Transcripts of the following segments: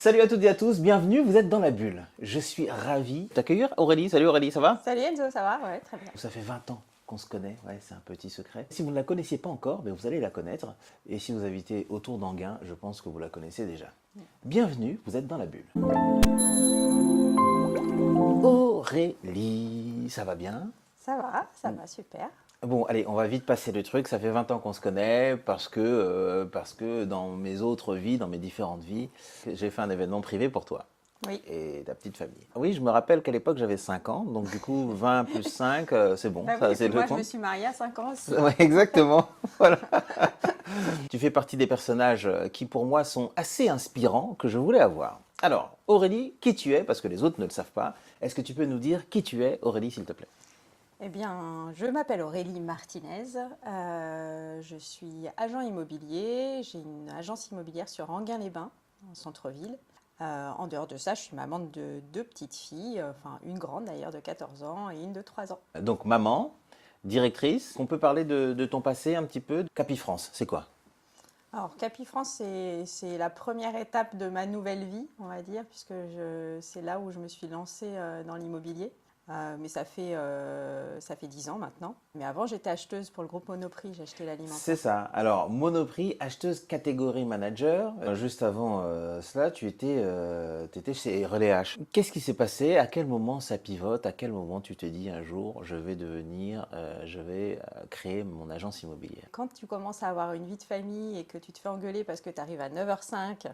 Salut à toutes et à tous, bienvenue, vous êtes dans la bulle. Je suis ravi de t'accueillir. Aurélie, salut Aurélie, ça va? Salut Enzo, ça va? Ouais, très bien. Ça fait 20 ans qu'on se connaît, ouais, c'est un petit secret. Si vous ne la connaissiez pas encore, ben vous allez la connaître. Et si vous habitez autour d'Anguin, je pense que vous la connaissez déjà. Bienvenue, vous êtes dans la bulle. Aurélie, ça va bien? Ça va, super. Bon, allez, on va vite passer le truc. Ça fait 20 ans qu'on se connaît parce que dans mes autres vies, dans mes différentes vies, j'ai fait un événement privé pour toi Oui. et ta petite famille. Oui, je me rappelle qu'à l'époque, j'avais 5 ans. Donc, du coup, 20 plus 5, c'est bon. Bah Ça, oui, et c'est puis le moi, je compte. me suis mariée à 5 ans aussi. Ouais, exactement. Voilà. Tu fais partie des personnages qui, pour moi, sont assez inspirants que je voulais avoir. Alors, Aurélie, qui tu es? Parce que les autres ne le savent pas. Est-ce que tu peux nous dire qui tu es, Aurélie, s'il te plaît? Eh bien, je m'appelle Aurélie Martinez. Je suis agent immobilier. J'ai une agence immobilière sur Anguin-les-Bains, en centre-ville. En dehors de ça, je suis maman de 2 petites filles, enfin une grande d'ailleurs de 14 ans et une de 3 ans. Donc, maman, directrice, on peut parler de ton passé un petit peu. Capifrance, c'est quoi? Alors, Capifrance, c'est la première étape de ma nouvelle vie, on va dire, puisque c'est là où je me suis lancée dans l'immobilier. Mais ça fait 10 ans maintenant. Mais avant, j'étais acheteuse pour le groupe Monoprix, j'achetais C'est l'alimentaire. ça. Alors, Monoprix, acheteuse catégorie manager. Juste avant cela, t'étais chez Relais H. Qu'est-ce qui s'est passé? À quel moment ça pivote? À quel moment tu te dis un jour, je vais créer mon agence immobilière? Quand tu commences à avoir une vie de famille et que tu te fais engueuler parce que tu arrives à 9h05,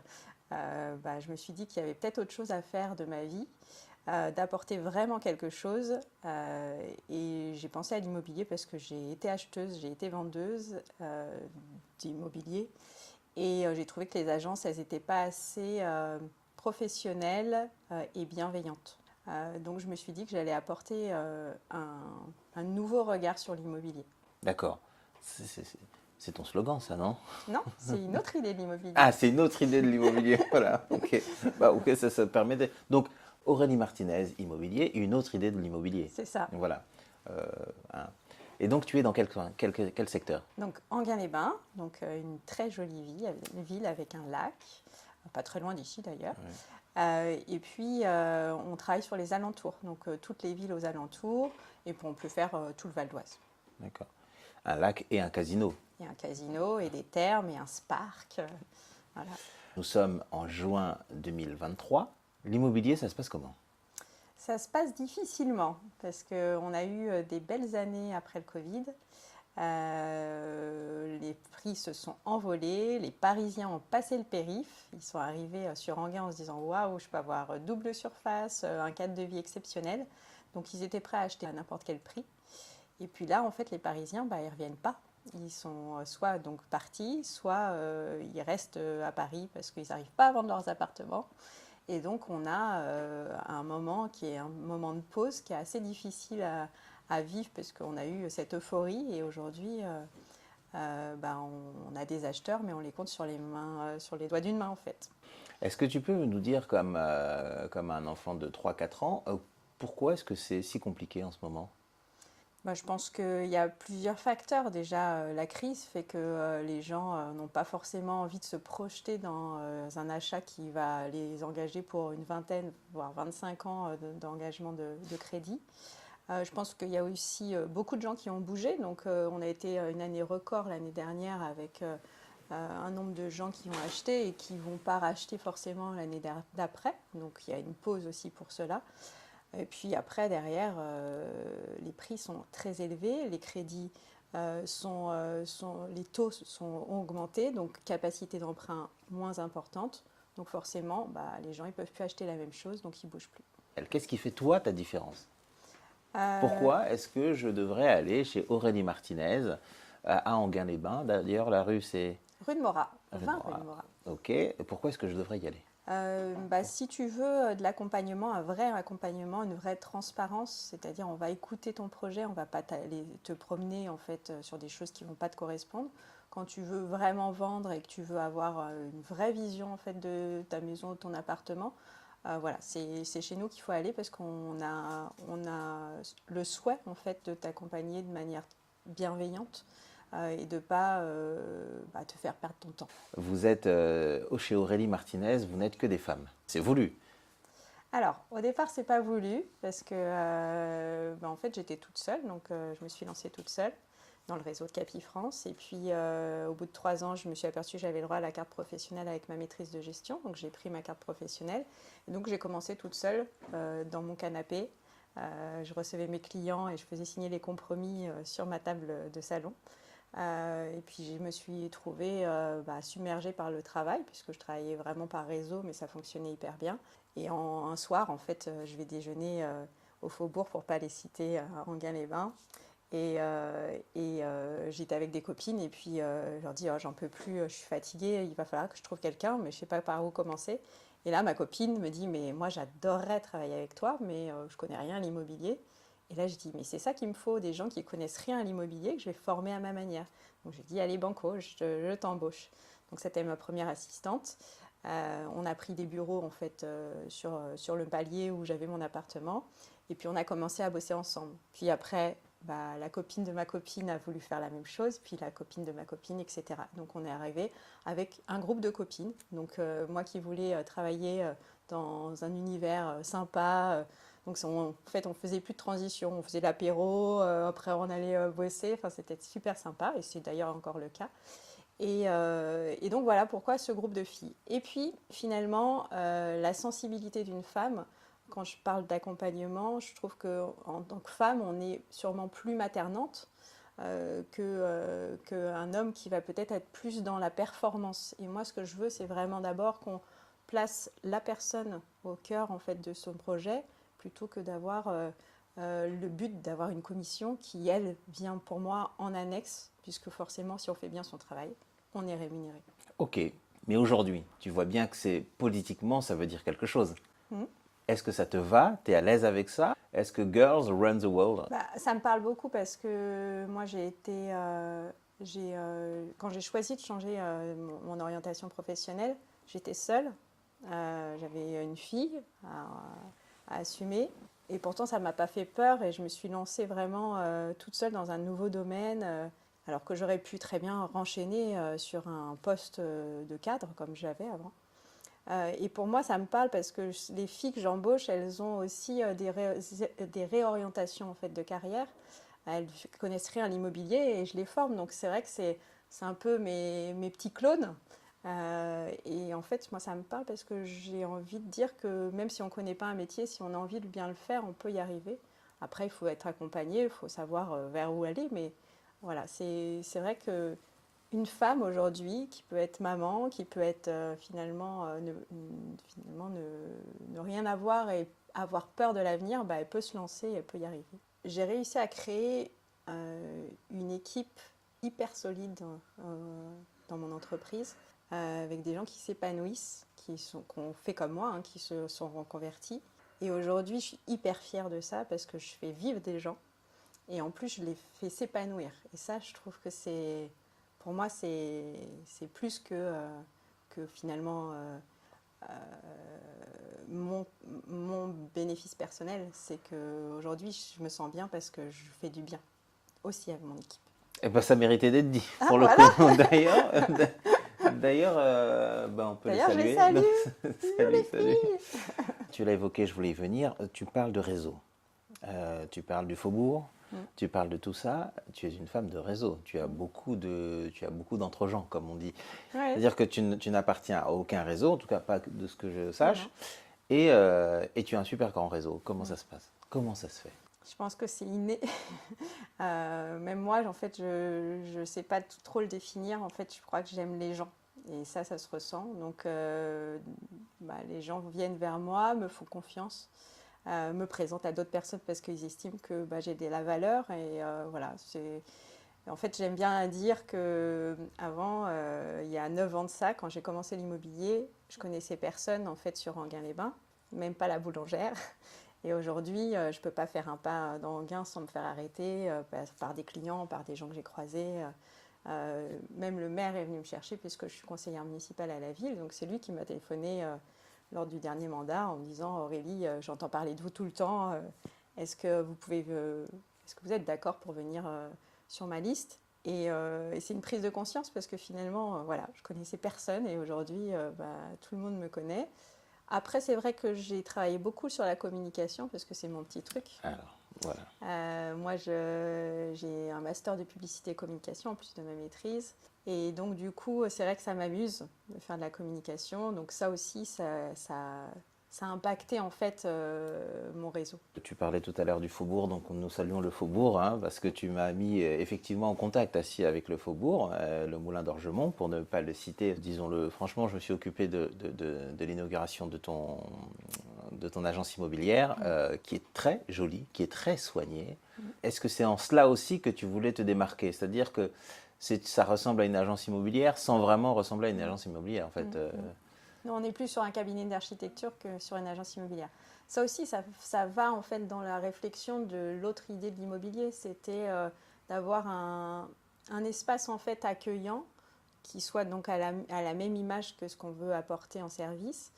je me suis dit qu'il y avait peut-être autre chose à faire de ma vie. D'apporter vraiment quelque chose. Et j'ai pensé à l'immobilier parce que j'ai été acheteuse, j'ai été vendeuse d'immobilier. Et j'ai trouvé que les agences, elles n'étaient pas assez professionnelles et bienveillantes. Donc je me suis dit que j'allais apporter un nouveau regard sur l'immobilier. D'accord. C'est ton slogan, ça, non? Non, c'est une autre idée de l'immobilier. Ah, c'est une autre idée de l'immobilier. Voilà. Ok. Bah, ok, ça te permet de. Donc, Aurélie Martinez, immobilier, et une autre idée de l'immobilier. C'est ça. Voilà. Euh, hein. Et donc, tu es dans quel coin? Quel secteur? Donc Anguin-les-Bains, donc une très jolie ville avec un lac, pas très loin d'ici d'ailleurs. Ouais. Et puis on travaille sur les alentours, donc toutes les villes aux alentours, et puis on peut faire tout le Val d'Oise. D'accord. Un lac et un casino. Il y a un casino et des thermes et un spark. Voilà. Nous sommes en juin 2023. L'immobilier, ça se passe comment? Ça se passe difficilement parce qu'on a eu des belles années après le Covid. Les prix se sont envolés, les Parisiens ont passé le périph', ils sont arrivés sur Anguin en se disant waouh, je peux avoir double surface, un cadre de vie exceptionnel. Donc ils étaient prêts à acheter à n'importe quel prix. Et puis là, en fait, les Parisiens, ils ne reviennent pas. Ils sont soit donc partis, soit ils restent à Paris parce qu'ils n'arrivent pas à vendre leurs appartements. Et donc on a un moment qui est un moment de pause qui est assez difficile à vivre parce qu'on a eu cette euphorie et aujourd'hui on a des acheteurs mais on les compte sur les mains, sur les doigts d'une main en fait. Est-ce que tu peux nous dire, comme un enfant de 3 4 ans, pourquoi est-ce que c'est si compliqué en ce moment? Je pense qu'il y a plusieurs facteurs. Déjà, la crise fait que les gens n'ont pas forcément envie de se projeter dans un achat qui va les engager pour une vingtaine, voire 25 ans d'engagement de crédit. Je pense qu'il y a aussi beaucoup de gens qui ont bougé. Donc, on a été une année record l'année dernière avec un nombre de gens qui ont acheté et qui ne vont pas racheter forcément l'année d'après. Donc, il y a une pause aussi pour cela. Et puis après, derrière, les prix sont très élevés, les crédits les taux ont augmenté, donc capacité d'emprunt moins importante. Donc forcément, les gens ne peuvent plus acheter la même chose, donc ils ne bougent plus. Qu'est-ce qui fait toi ta différence? Euh, Pourquoi est-ce que je devrais aller chez Aurélie Martinez à Anguin-les-Bains? D'ailleurs, la rue c'est Rue de Morat, rue de 20 rue de Morat. Morat. Ok. Et pourquoi est-ce que je devrais y aller? Si tu veux de l'accompagnement, un vrai accompagnement, une vraie transparence, c'est-à-dire on va écouter ton projet, on ne va pas te promener en fait sur des choses qui ne vont pas te correspondre. Quand tu veux vraiment vendre et que tu veux avoir une vraie vision en fait de ta maison ou de ton appartement, voilà, c'est chez nous qu'il faut aller parce on a le souhait en fait de t'accompagner de manière bienveillante et de ne pas te faire perdre ton temps. Vous êtes chez Aurélie Martinez, vous n'êtes que des femmes. C'est voulu. Alors, au départ, c'est pas voulu parce que en fait, j'étais toute seule, donc je me suis lancée toute seule dans le réseau de Capifrance. Et puis, au bout de 3 ans, je me suis aperçue que j'avais le droit à la carte professionnelle avec ma maîtrise de gestion. Donc, j'ai pris ma carte professionnelle. Et donc, j'ai commencé toute seule dans mon canapé. Je recevais mes clients et je faisais signer les compromis sur ma table de salon. Et puis, je me suis trouvée submergée par le travail, puisque je travaillais vraiment par réseau, mais ça fonctionnait hyper bien. Et un soir, en fait, je vais déjeuner au Faubourg, pour ne pas les citer, à Enghien-les-Bains. J'étais avec des copines et puis je leur dis oh, j'en peux plus, je suis fatiguée, il va falloir que je trouve quelqu'un, mais je ne sais pas par où commencer. Et là, ma copine me dit mais moi j'adorerais travailler avec toi, mais je ne connais rien à l'immobilier. Et là, je dis mais c'est ça qu'il me faut, des gens qui ne connaissent rien à l'immobilier, que je vais former à ma manière. Donc je dis allez banco, je t'embauche. Donc c'était ma première assistante. On a pris des bureaux en fait sur le palier où j'avais mon appartement. Et puis on a commencé à bosser ensemble. Puis après, la copine de ma copine a voulu faire la même chose, puis la copine de ma copine, etc. Donc on est arrivé avec un groupe de copines. Donc moi qui voulais travailler dans un univers sympa. Donc en fait, on faisait plus de transition. On faisait l'apéro, après on allait bosser. Enfin, c'était super sympa et c'est d'ailleurs encore le cas. Et donc voilà pourquoi ce groupe de filles. Et puis finalement, la sensibilité d'une femme, quand je parle d'accompagnement, je trouve qu'en tant que femme, on est sûrement plus maternante qu'un homme qui va peut-être être plus dans la performance. Et moi, ce que je veux, c'est vraiment d'abord qu'on place la personne au cœur en fait, de son projet, plutôt que d'avoir le but d'avoir une commission qui, elle, vient pour moi en annexe, puisque forcément, si on fait bien son travail, on est rémunéré. Ok, mais aujourd'hui, tu vois bien que c'est politiquement, ça veut dire quelque chose. Est-ce que ça te va? Tu es à l'aise avec ça? Est-ce que Girls Run the World? Ça me parle beaucoup parce que moi, quand j'ai choisi de changer mon orientation professionnelle, j'étais seule. J'avais une fille à assumer. Et pourtant, ça ne m'a pas fait peur et je me suis lancée vraiment toute seule dans un nouveau domaine, alors que j'aurais pu très bien renchaîner sur un poste de cadre comme j'avais avant. Et pour moi, ça me parle parce que les filles que j'embauche, elles ont aussi des réorientations en fait, de carrière. Elles connaissent rien à l'immobilier et je les forme. Donc c'est vrai que c'est un peu mes petits clones. Et en fait, moi, ça me parle parce que j'ai envie de dire que même si on ne connaît pas un métier, si on a envie de bien le faire, on peut y arriver. Après, il faut être accompagné, il faut savoir vers où aller. Mais voilà, c'est vrai que une femme aujourd'hui qui peut être maman, qui peut être finalement ne rien avoir et avoir peur de l'avenir, elle peut se lancer, elle peut y arriver. J'ai réussi à créer une équipe hyper solide dans mon entreprise, avec des gens qui s'épanouissent, qui ont fait comme moi, hein, qui se sont reconvertis. Et aujourd'hui, je suis hyper fière de ça parce que je fais vivre des gens et en plus, je les fais s'épanouir. Et ça, je trouve que pour moi, c'est plus que finalement mon bénéfice personnel. C'est qu'aujourd'hui, je me sens bien parce que je fais du bien aussi à mon équipe. Eh ben, ça méritait d'être dit, pour le voilà. coup. D'ailleurs, on peut les saluer. Je les salue. Salut. Tu l'as évoqué, je voulais y venir. Tu parles de réseau. Tu parles du Faubourg. Tu parles de tout ça. Tu es une femme de réseau. Tu as beaucoup d'entre-gens, comme on dit. Ouais. C'est-à-dire que tu n'appartiens à aucun réseau, en tout cas pas de ce que je sache. Et tu as un super grand réseau. Comment ça se passe? Comment ça se fait? Je pense que c'est inné. Même moi, en fait, je ne sais pas trop le définir. En fait, je crois que j'aime les gens. Et ça se ressent. Donc, les gens viennent vers moi, me font confiance, me présentent à d'autres personnes parce qu'ils estiment que j'ai de la valeur. Et voilà, en fait, j'aime bien dire qu'avant, il y a 9 ans de ça, quand j'ai commencé l'immobilier, je connaissais personne en fait, sur Enghien-les-Bains, même pas la boulangère. Et aujourd'hui, je ne peux pas faire un pas dans Enghien sans me faire arrêter par des clients, par des gens que j'ai croisés. Même le maire est venu me chercher puisque je suis conseillère municipale à la ville. Donc c'est lui qui m'a téléphoné lors du dernier mandat en me disant « Aurélie, j'entends parler de vous tout le temps. Est-ce que vous êtes d'accord pour venir sur ma liste ?» Et c'est une prise de conscience parce que finalement, voilà, je connaissais personne et aujourd'hui, tout le monde me connaît. Après, c'est vrai que j'ai travaillé beaucoup sur la communication parce que c'est mon petit truc. Alors, voilà. Moi, j'ai un master de publicité et communication en plus de ma maîtrise. Et donc, du coup, c'est vrai que ça m'amuse de faire de la communication. Donc, ça aussi, ça a impacté en fait mon réseau. Tu parlais tout à l'heure du Faubourg, donc nous saluons le Faubourg, hein, parce que tu m'as mis effectivement en contact assis avec le Faubourg, le Moulin d'Orgemont, pour ne pas le citer. Disons-le franchement, je me suis occupé de l'inauguration de ton agence immobilière, qui est très jolie, qui est très soignée. Est-ce que c'est en cela aussi que tu voulais te démarquer? C'est-à-dire que ça ressemble à une agence immobilière sans vraiment ressembler à une agence immobilière, en fait. Nous, on est plus sur un cabinet d'architecture que sur une agence immobilière. Ça aussi, ça va en fait dans la réflexion de l'autre idée de l'immobilier, c'était d'avoir un espace en fait accueillant qui soit donc à la même image que ce qu'on veut apporter en service,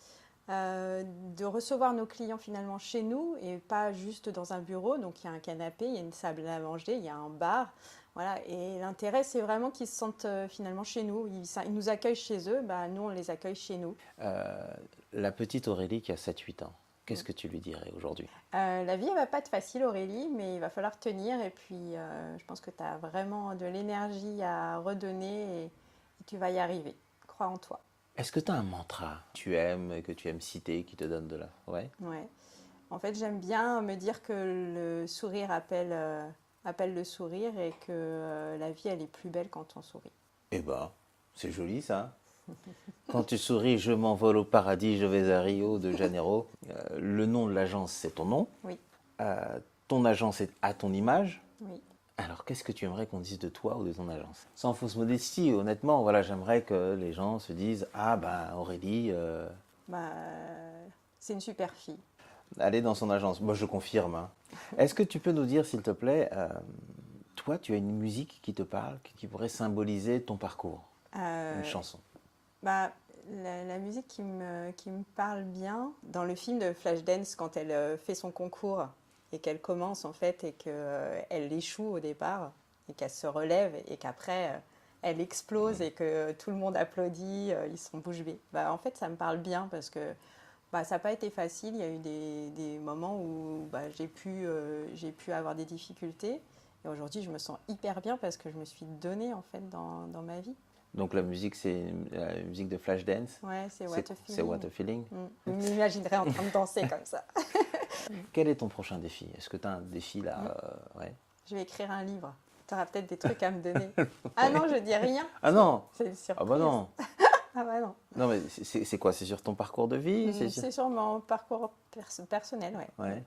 de recevoir nos clients finalement chez nous et pas juste dans un bureau. Donc il y a un canapé, il y a une table à manger, il y a un bar. Voilà. Et l'intérêt, c'est vraiment qu'ils se sentent finalement chez nous. Ils nous accueillent chez eux, nous, on les accueille chez nous. La petite Aurélie qui a 7-8 ans, qu'est-ce que tu lui dirais aujourd'hui? La vie, elle va pas être facile, Aurélie, mais il va falloir tenir. Et puis, je pense que tu as vraiment de l'énergie à redonner et tu vas y arriver. Crois en toi. Est-ce que tu as un mantra que tu aimes citer, qui te donne de la... Ouais. Ouais. En fait, j'aime bien me dire que le sourire appelle le sourire et que la vie, elle est plus belle quand on sourit. Eh ben, c'est joli ça. Quand tu souris, je m'envole au paradis, je vais à Rio de Janeiro. Le nom de l'agence, c'est ton nom. Oui. Ton agence est à ton image. Oui. Alors, qu'est-ce que tu aimerais qu'on dise de toi ou de ton agence? Sans fausse modestie, honnêtement, voilà, j'aimerais que les gens se disent « Ah, ben, Aurélie... c'est une super fille. » Aller dans son agence. Moi, je confirme. Hein. Est-ce que tu peux nous dire, s'il te plaît, toi, tu as une musique qui te parle, qui pourrait symboliser ton parcours? Une chanson. La musique qui me parle bien, dans le film de Flashdance, quand elle fait son concours et qu'elle commence en fait et qu'elle échoue au départ et qu'elle se relève et qu'après elle explose et que tout le monde applaudit, ils sont bouche bée. En fait, ça me parle bien parce que ça n'a pas été facile. Il y a eu des moments où j'ai pu avoir des difficultés. Et aujourd'hui, je me sens hyper bien parce que je me suis donnée en fait dans ma vie. Donc la musique, c'est la musique de Flashdance. Ouais, c'est What a Feeling. C'est What a Feeling. Je m'imaginerais en train de danser comme ça. Quel est ton prochain défi? Est-ce que tu as un défi là? Ouais. Je vais écrire un livre. Tu auras peut-être des trucs à me donner. Ah non, je dis rien. Ah non. C'est une surprise. Ah bah non. Ah bah non. Non mais c'est quoi? C'est sur ton parcours de vie? C'est sur mon parcours personnel, ouais. Ouais.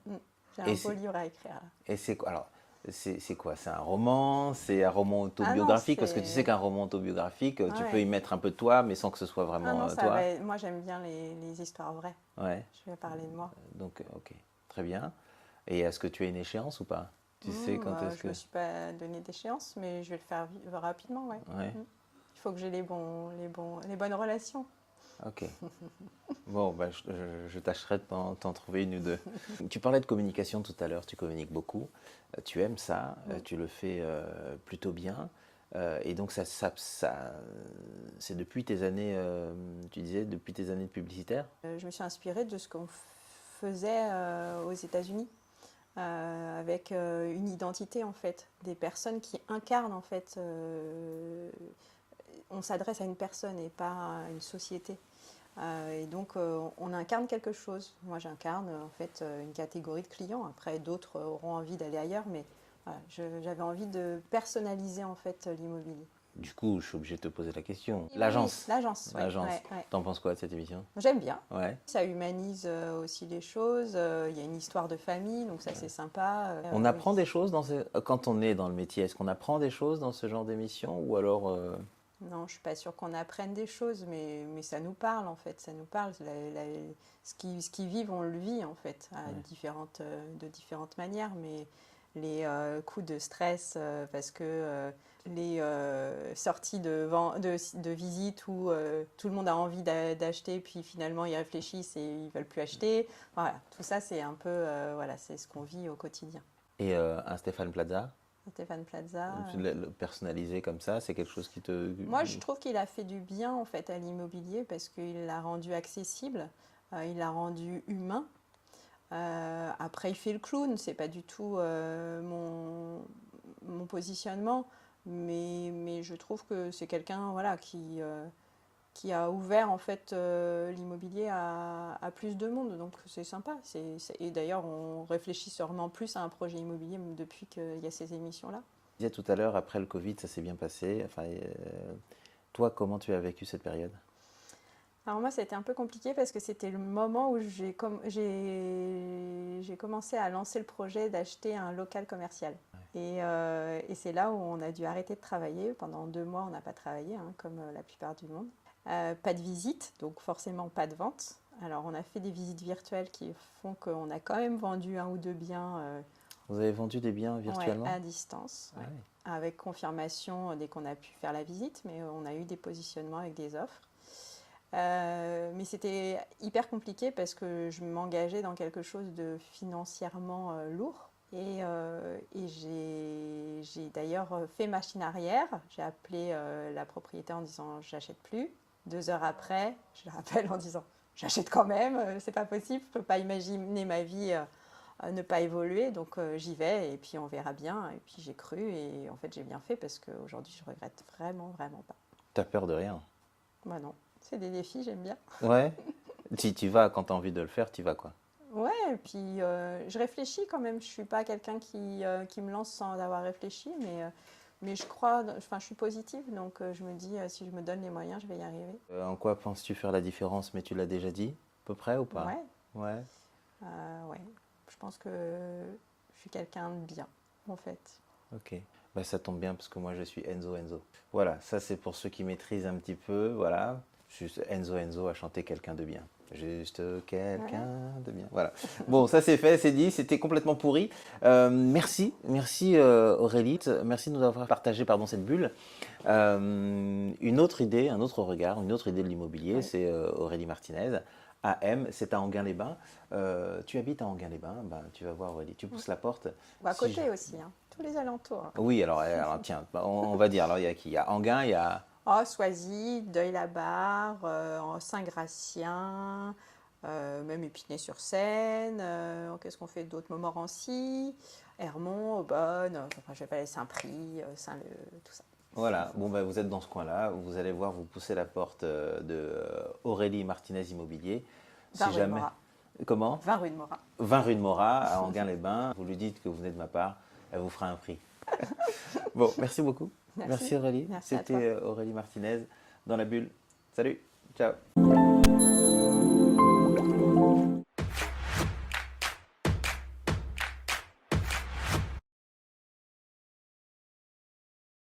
J'ai un beau livre à écrire. Là. Et c'est quoi? Alors, c'est quoi? C'est un roman? C'est un roman autobiographique? Parce que tu sais qu'un roman autobiographique, tu peux y mettre un peu de toi, mais sans que ce soit vraiment toi. Moi, j'aime bien les histoires vraies. Ouais. Je vais parler de moi. Donc, ok. Très bien. Et est-ce que tu as une échéance ou pas? Tu sais quand est-ce que... Je ne me suis pas donné d'échéance, mais je vais le faire rapidement, ouais. Il faut que j'ai les bonnes relations. Ok. Bon, je tâcherai de t'en trouver une ou deux. Tu parlais de communication tout à l'heure, tu communiques beaucoup, tu aimes ça, tu le fais plutôt bien. Et donc, c'est depuis tes années, tu disais, depuis tes années de publicitaire? Je me suis inspirée de ce qu'on faisait aux États-Unis, avec une identité, en fait, des personnes qui incarnent, en fait, on s'adresse à une personne et pas à une société. Et donc, on incarne quelque chose. Moi, j'incarne en fait une catégorie de clients. Après, d'autres auront envie d'aller ailleurs, mais voilà, j'avais envie de personnaliser en fait l'immobilier. Du coup, je suis obligé de te poser la question. Oui, L'agence. L'agence. L'agence. Ouais. T'en penses quoi de cette émission? J'aime bien. Ouais. Ça humanise aussi les choses. Il y a une histoire de famille, donc ça c'est sympa. On apprend des choses quand on est dans le métier. Est-ce qu'on apprend des choses dans ce genre d'émission ou alors Non, je ne suis pas sûre qu'on apprenne des choses, mais ça nous parle en fait. Ça nous parle. Ce qu'ils vivent, on le vit en fait, de différentes manières. Mais les coups de stress, parce que les sorties de visite où tout le monde a envie d'acheter, puis finalement ils réfléchissent et ils ne veulent plus acheter. Voilà, tout ça c'est un peu, c'est ce qu'on vit au quotidien. Et un Stéphane Plaza? Stéphane Plaza. Le personnaliser comme ça, c'est quelque chose qui te... Moi, je trouve qu'il a fait du bien en fait à l'immobilier parce qu'il l'a rendu accessible, il l'a rendu humain. Après, il fait le clown, c'est pas du tout mon positionnement, mais je trouve que c'est quelqu'un voilà, qui a ouvert en fait l'immobilier à plus de monde, donc c'est sympa. Et d'ailleurs, on réfléchit sûrement plus à un projet immobilier depuis qu'il y a ces émissions-là. Tu disais tout à l'heure, après le Covid, ça s'est bien passé. Enfin, toi, comment tu as vécu cette période? Alors moi, ça a été un peu compliqué parce que c'était le moment où j'ai commencé à lancer le projet d'acheter un local commercial. Et c'est là où on a dû arrêter de travailler. Pendant 2 mois, on n'a pas travaillé, hein, comme la plupart du monde. Pas de visite, donc forcément pas de vente. Alors on a fait des visites virtuelles qui font qu'on a quand même vendu un ou deux biens Vous avez vendu des biens virtuellement? ouais, à distance, ouais. Ah oui. Avec confirmation dès qu'on a pu faire la visite, mais on a eu des positionnements avec des offres. Mais c'était hyper compliqué parce que je m'engageais dans quelque chose de financièrement lourd. Et j'ai d'ailleurs fait machine arrière. J'ai appelé la propriétaire en disant j'achète plus. 2 heures après, je le rappelle en disant j'achète quand même, c'est pas possible, je peux pas imaginer ma vie ne pas évoluer, donc j'y vais et puis on verra bien. Et puis j'ai cru et en fait j'ai bien fait parce qu'aujourd'hui je regrette vraiment, vraiment pas. T'as peur de rien? Bah non, c'est des défis, j'aime bien. Ouais. Tu vas, quand tu as envie de le faire, tu vas quoi? Ouais, et puis je réfléchis quand même. Je suis pas quelqu'un qui me lance sans avoir réfléchi, mais je crois, enfin, je suis positive, donc je me dis, si je me donne les moyens, je vais y arriver. En quoi penses-tu faire la différence? Mais tu l'as déjà dit, à peu près ou pas? Ouais, Ouais. ouais. Je pense que je suis quelqu'un de bien, en fait. Ok. Bah, ça tombe bien parce que moi je suis Enzo Enzo. Voilà, ça c'est pour ceux qui maîtrisent un petit peu. Voilà. Juste Enzo Enzo a chanté quelqu'un de bien. Juste quelqu'un de bien. Voilà. Bon, ça c'est fait, c'est dit. C'était complètement pourri. Merci Aurélie. Merci de nous avoir partagé pardon, cette bulle. Une autre idée, un autre regard, une autre idée de l'immobilier, Oui. c'est Aurélie Martinez. AM, c'est à Enghien-les-Bains. Tu habites à Enghien-les-Bains, ben, tu vas voir Aurélie, tu pousses la porte. Ou à Si côté aussi, hein. Tous les alentours. Oui, alors tiens, on va dire, alors il y a qui? Il y a Enghien, il y a... Oh, Soisy, Deuil-la-Barre, Saint-Gratien, même Épinay-sur-Seine. Qu'est-ce qu'on fait d'autre? Montmorency, Hermont, Aubonne, enfin, je vais pas aller Saint-Prix, Saint-Leu, tout ça. Voilà, bon ben vous êtes dans ce coin-là, vous allez voir, vous poussez la porte de Aurélie Martinez Immobilier. 20 Si rue de jamais... Morat. Comment? 20 rue de Morat. 20 rue de Morat, à Enghien-les-Bains. Vous lui dites que vous venez de ma part, elle vous fera un prix. Bon, merci beaucoup. Merci. Merci Aurélie. Merci à C'était toi. Aurélie Martinez dans la bulle. Salut, ciao.